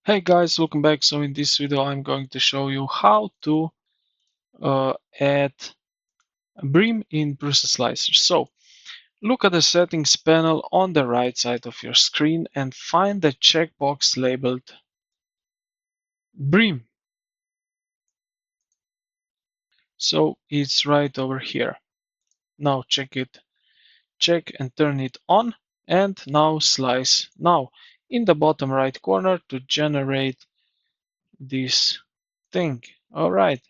Hey guys, welcome back. So in this video I'm going to show you how to add BRIM in PrusaSlicer. So look at the settings panel on the right side of your screen and find the checkbox labeled BRIM. So it's right over here. Now check and turn it on, and now slice. Now in the bottom right corner to generate this thing. All right.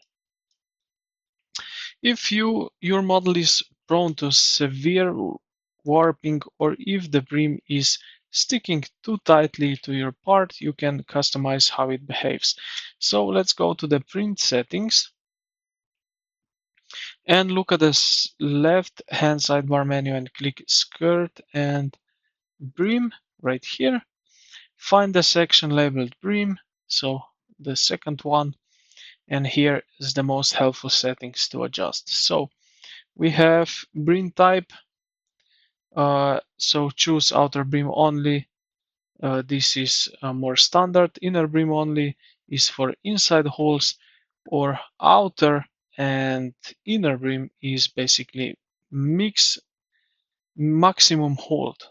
If your model is prone to severe warping, or if the brim is sticking too tightly to your part, you can customize how it behaves. So let's go to the print settings and look at the left hand sidebar menu and click skirt and brim right here. Find the section labeled brim, so the second one, and here is the most helpful settings to adjust. So we have brim type, so choose outer brim only. This is more standard. Inner brim only is for inside holes, or outer and inner brim is basically mix maximum hold.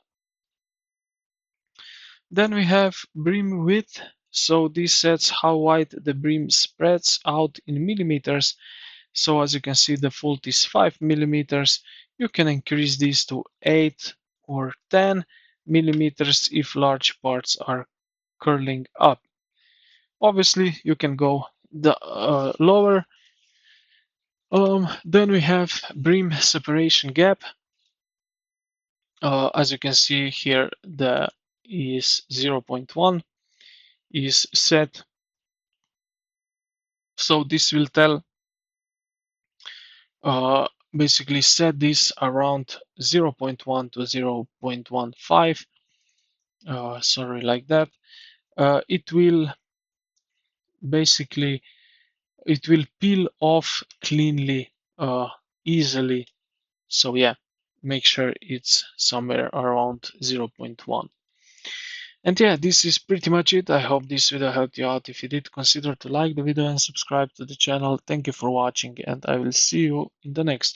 Then we have brim width. So this sets how wide the brim spreads out in millimeters. So as you can see, the default is 5 millimeters. You can increase this to 8 or 10 millimeters if large parts are curling up. Obviously, you can go the lower. Then we have brim separation gap. As you can see here, the is 0.1 is set. So this will tell basically set this around 0.1 to 0.15. Sorry, like that. It will basically peel off cleanly, easily. So yeah, make sure it's somewhere around 0.1. And yeah, this is pretty much it. I hope this video helped you out. If you did, consider to like the video and subscribe to the channel. Thank you for watching, and I will see you in the next